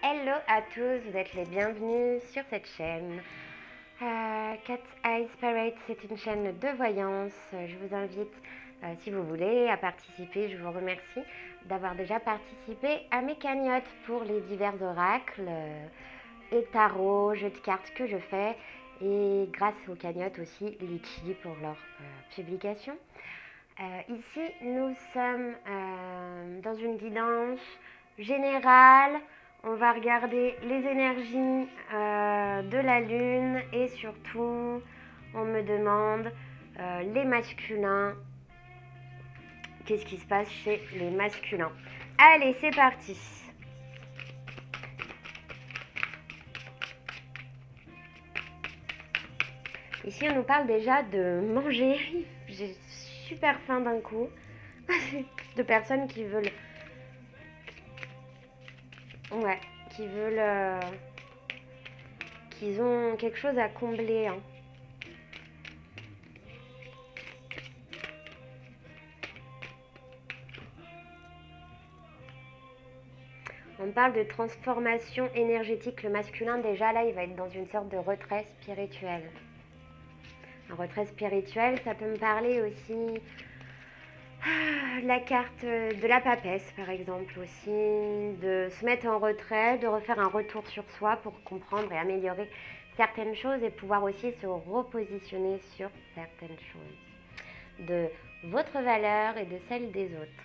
Hello à tous, vous êtes les bienvenus sur cette chaîne. Cat's Eyes Parade, c'est une chaîne de voyance. Je vous invite, si vous voulez, à participer. Je vous remercie d'avoir déjà participé à mes cagnottes pour les divers oracles et tarot, jeux de cartes que je fais. Et grâce aux cagnottes aussi, Litchi pour leur publication. Ici, nous sommes dans une guidance générale. On va regarder les énergies de la lune et surtout, on me demande les masculins. Qu'est-ce qui se passe chez les masculins? Allez, c'est parti. Ici, on nous parle déjà de manger. J'ai super faim d'un coup. De personnes qui veulent... Ouais, qui veulent... qu'ils ont quelque chose à combler. Hein. On parle de transformation énergétique. Le masculin, déjà, là, il va être dans une sorte de retrait spirituel. Un retrait spirituel, ça peut me parler aussi de la carte de la papesse, par exemple, aussi. De se mettre en retrait, de refaire un retour sur soi pour comprendre et améliorer certaines choses et pouvoir aussi se repositionner sur certaines choses. De votre valeur et de celle des autres.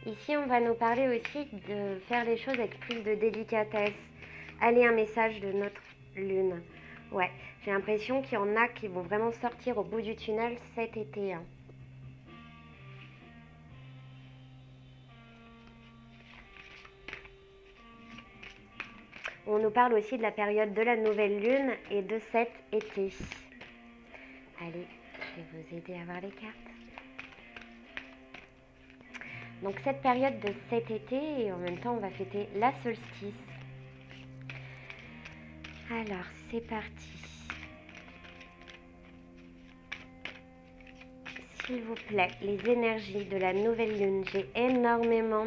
Ici, on va nous parler aussi de faire les choses avec plus de délicatesse. Allez, un message de notre lune. Ouais, j'ai l'impression qu'il y en a qui vont vraiment sortir au bout du tunnel cet été. Hein. On nous parle aussi de la période de la nouvelle lune et de cet été. Allez, je vais vous aider à voir les cartes. Donc cette période de cet été, et en même temps on va fêter la solstice. Alors c'est parti. S'il vous plaît, les énergies de la nouvelle lune, j'ai énormément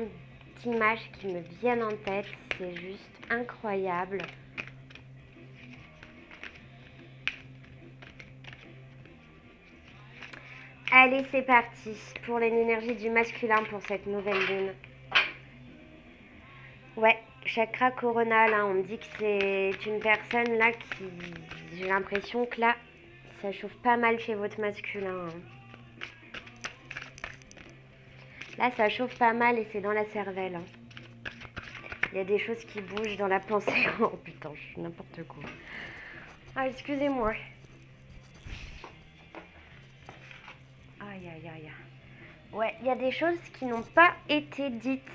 d'images qui me viennent en tête, c'est juste incroyable. Allez, c'est parti pour l'énergie du masculin pour cette nouvelle lune. Ouais, chakra coronal, hein, on me dit que c'est une personne là qui... J'ai l'impression que là, ça chauffe pas mal chez votre masculin. Hein. Là, ça chauffe pas mal et c'est dans la cervelle. Hein. Il y a des choses qui bougent dans la pensée. Oh putain, je suis n'importe quoi. Ah, excusez-moi. Aïe, aïe, aïe. Ouais, il y a des choses qui n'ont pas été dites.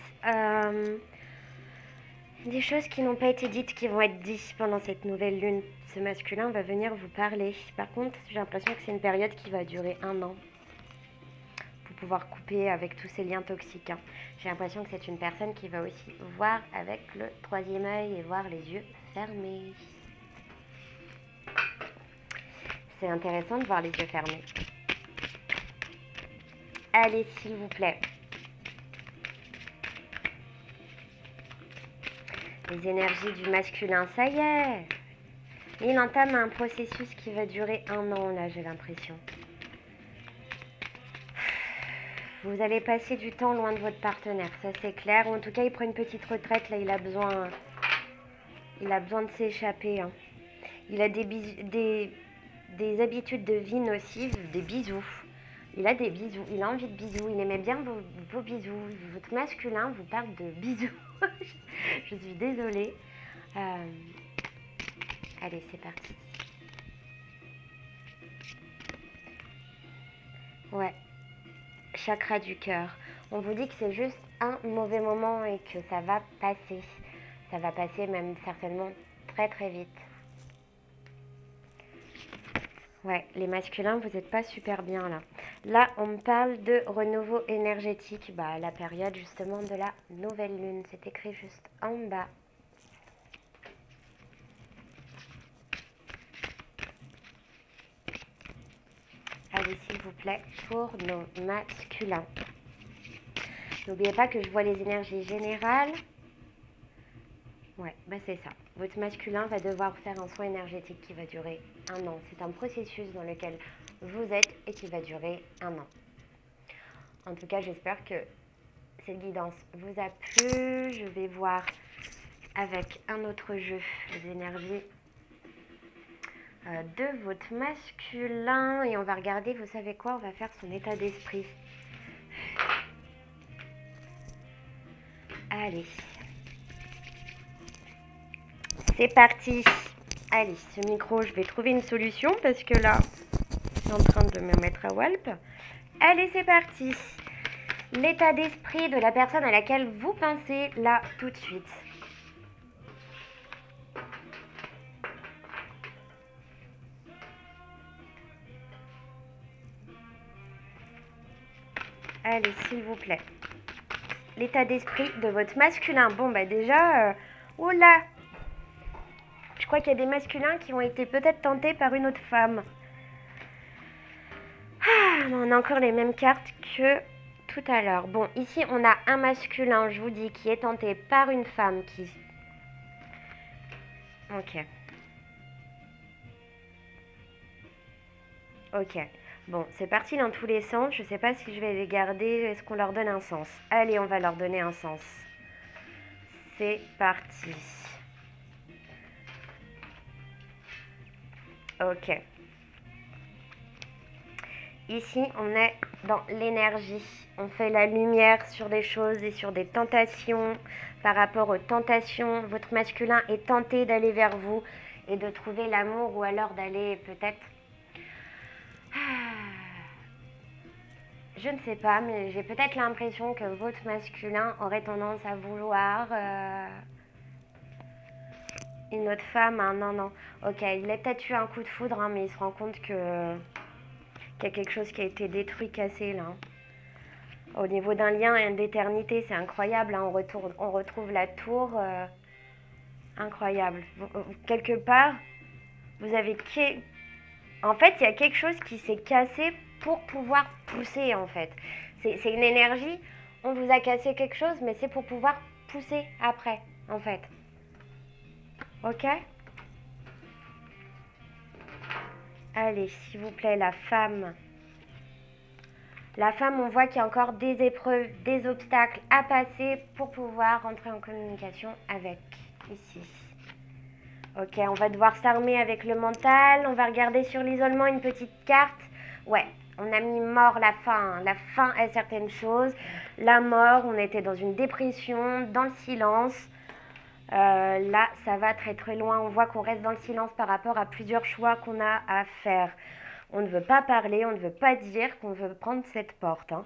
Des choses qui n'ont pas été dites qui vont être dites pendant cette nouvelle lune. Ce masculin va venir vous parler. Par contre, j'ai l'impression que c'est une période qui va durer 1 an. Pour pouvoir couper avec tous ces liens toxiques. Hein. J'ai l'impression que c'est une personne qui va aussi voir avec le 3e œil et voir les yeux fermés. C'est intéressant de voir les yeux fermés. Allez, s'il vous plaît. Les énergies du masculin, ça y est. Il entame un processus qui va durer 1 an, là, j'ai l'impression. Vous allez passer du temps loin de votre partenaire, ça c'est clair. Ou en tout cas, il prend une petite retraite, là, il a besoin de s'échapper. Hein. Il a des habitudes de vie nocives, des bisous. Il a des bisous, il a envie de bisous, il aimait bien vos bisous. Votre masculin vous parle de bisous. Je suis désolée. Allez, c'est parti. Ouais. Chakra du cœur. On vous dit que c'est juste un mauvais moment et que ça va passer. Ça va passer même certainement très très vite. Ouais, les masculins, vous n'êtes pas super bien là. Là, on me parle de renouveau énergétique. Bah, la période justement de la nouvelle lune. C'est écrit juste en bas. Allez, allez, s'il vous plaît, pour nos masculins. N'oubliez pas que je vois les énergies générales. Ouais, bah c'est ça. Votre masculin va devoir faire un soin énergétique qui va durer 1 an. C'est un processus dans lequel vous êtes et qui va durer 1 an. En tout cas, j'espère que cette guidance vous a plu. Je vais voir avec un autre jeu les énergies de votre masculin. Et on va regarder, vous savez quoi, on va faire son état d'esprit. Allez. C'est parti. Allez, ce micro, je vais trouver une solution parce que là, je suis en train de me mettre à Walp. Allez, c'est parti. L'état d'esprit de la personne à laquelle vous pensez là tout de suite. Allez, s'il vous plaît. L'état d'esprit de votre masculin. Bon, bah déjà, oula. Je crois qu'il y a des masculins qui ont été peut-être tentés par une autre femme. Ah, on a encore les mêmes cartes que tout à l'heure. Bon, ici, on a un masculin, je vous dis, qui est tenté par une femme qui... Ok. Ok. Bon, c'est parti dans tous les sens. Je ne sais pas si je vais les garder. Est-ce qu'on leur donne un sens? Allez, on va leur donner un sens. C'est parti. Ok. Ici, on est dans l'énergie. On fait la lumière sur des choses et sur des tentations. Par rapport aux tentations, votre masculin est tenté d'aller vers vous et de trouver l'amour ou alors d'aller peut-être... Je ne sais pas, mais j'ai peut-être l'impression que votre masculin aurait tendance à vouloir une autre femme. Hein, non, non. Ok, il a peut-être eu un coup de foudre, hein, mais il se rend compte qu'il y a quelque chose qui a été détruit, cassé là. Au niveau d'un lien et d'éternité, c'est incroyable. Hein, on retrouve la tour. Incroyable. Quelque part, vous avez... En fait, il y a quelque chose qui s'est cassé pour pouvoir pousser, en fait. C'est une énergie. On vous a cassé quelque chose, mais c'est pour pouvoir pousser après, en fait. Ok? Allez, s'il vous plaît, la femme. La femme, on voit qu'il y a encore des épreuves, des obstacles à passer pour pouvoir rentrer en communication avec, ici. Ok, on va devoir s'armer avec le mental. On va regarder sur l'isolement une petite carte. Ouais, on a mis mort, la fin. La fin est certaines choses. La mort, on était dans une dépression, dans le silence. Là, ça va très très loin. On voit qu'on reste dans le silence par rapport à plusieurs choix qu'on a à faire. On ne veut pas parler, on ne veut pas dire qu'on veut prendre cette porte. Hein.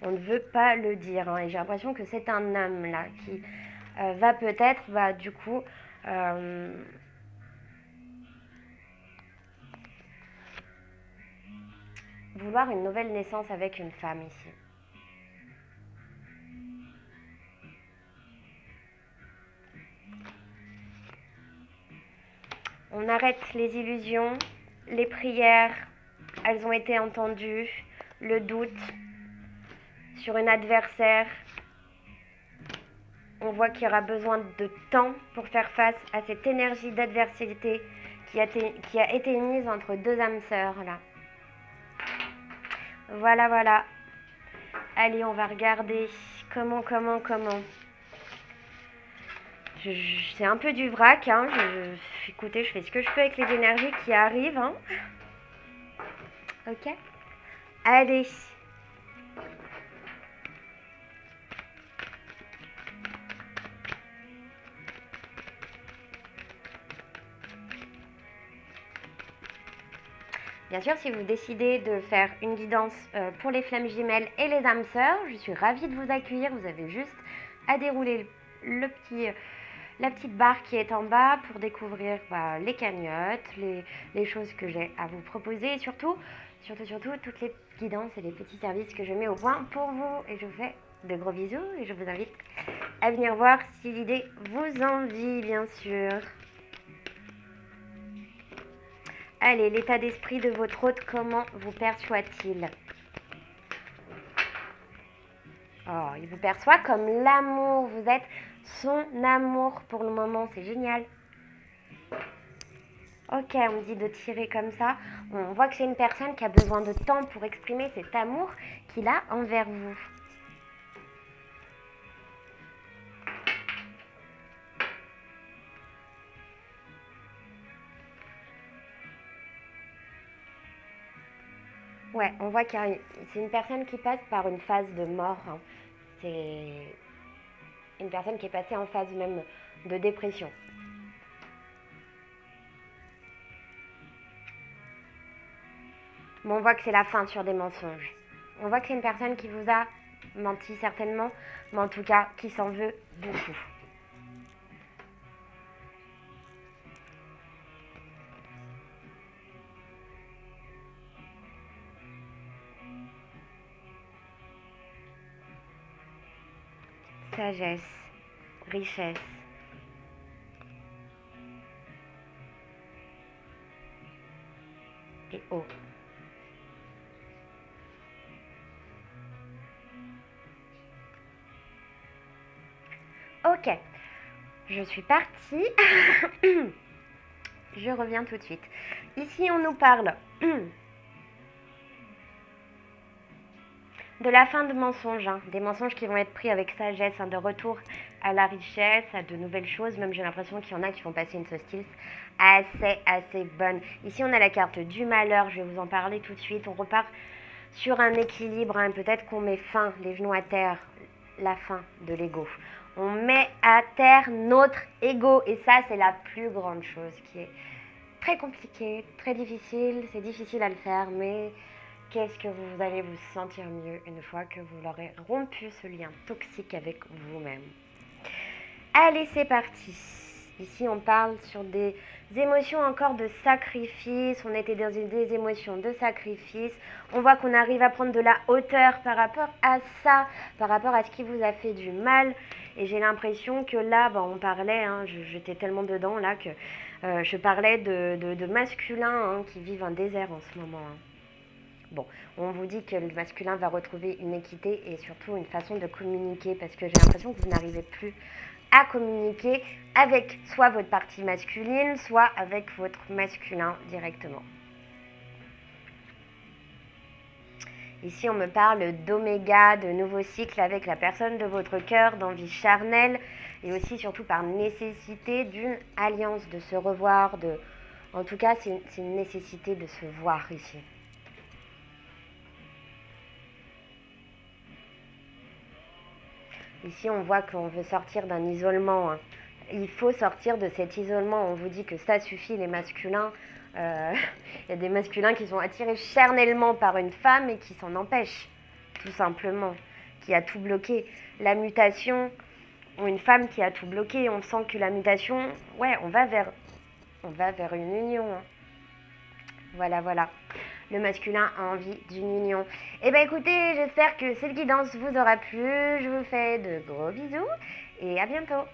On ne veut pas le dire. Hein. Et j'ai l'impression que c'est un homme là qui va peut-être, bah, du coup... vouloir une nouvelle naissance avec une femme ici. On arrête les illusions, les prières, elles ont été entendues, le doute sur une adversaire. On voit qu'il y aura besoin de temps pour faire face à cette énergie d'adversité qui a été mise entre deux âmes sœurs là. Voilà, voilà. Allez, on va regarder comment. C'est un peu du vrac, hein. Écoutez, je fais ce que je peux avec les énergies qui arrivent. Hein. Ok. Allez. Bien sûr, si vous décidez de faire une guidance pour les flammes jumelles et les âmes sœurs, je suis ravie de vous accueillir. Vous avez juste à dérouler la petite barre qui est en bas pour découvrir les cagnottes, les choses que j'ai à vous proposer et surtout, toutes les guidances et les petits services que je mets au point pour vous. Et je vous fais de gros bisous et je vous invite à venir voir si l'idée vous envie, bien sûr. Allez, l'état d'esprit de votre hôte, comment vous perçoit-il? Oh, il vous perçoit comme l'amour. Vous êtes son amour pour le moment. C'est génial. Ok, on me dit de tirer comme ça. On voit que c'est une personne qui a besoin de temps pour exprimer cet amour qu'il a envers vous. Ouais, on voit que c'est une personne qui passe par une phase de mort. Hein. C'est une personne qui est passée en phase même de dépression. Mais on voit que c'est la fin sur des mensonges. On voit que c'est une personne qui vous a menti certainement, mais en tout cas qui s'en veut beaucoup. Sagesse, richesse. Et eau. Ok, je suis partie. Je reviens tout de suite. Ici, on nous parle de la fin de mensonges, hein, des mensonges qui vont être pris avec sagesse, hein, de retour à la richesse, à de nouvelles choses. Même j'ai l'impression qu'il y en a qui vont passer une solstice assez bonne. Ici, on a la carte du malheur. Je vais vous en parler tout de suite. On repart sur un équilibre. Hein. Peut-être qu'on met fin, les genoux à terre, la fin de l'ego. On met à terre notre ego. Et ça, c'est la plus grande chose qui est très compliquée, très difficile. C'est difficile à le faire, mais qu'est-ce que vous allez vous sentir mieux une fois que vous aurez rompu ce lien toxique avec vous-même. Allez, c'est parti. Ici, on parle sur des émotions encore de sacrifice. On était dans des émotions de sacrifice. On voit qu'on arrive à prendre de la hauteur par rapport à ça, par rapport à ce qui vous a fait du mal. Et j'ai l'impression que là, on parlait, hein, j'étais tellement dedans là que je parlais de masculins hein, qui vivent un désert en ce moment. Hein. Bon, on vous dit que le masculin va retrouver une équité et surtout une façon de communiquer parce que j'ai l'impression que vous n'arrivez plus à communiquer avec soit votre partie masculine, soit avec votre masculin directement. Ici, on me parle d'oméga, de nouveau cycle avec la personne de votre cœur, d'envie charnelle et aussi surtout par nécessité d'une alliance, de se revoir. En tout cas, c'est une nécessité de se voir ici. Ici, on voit qu'on veut sortir d'un isolement. Hein. Il faut sortir de cet isolement. On vous dit que ça suffit, les masculins. Il y a des masculins qui sont attirés charnellement par une femme et qui s'en empêchent, tout simplement, qui a tout bloqué. La mutation, ou une femme qui a tout bloqué, on sent que la mutation, ouais, on va vers une union. Hein. Voilà. Le masculin a envie d'une union. Eh bien écoutez, j'espère que cette guidance vous aura plu. Je vous fais de gros bisous et à bientôt.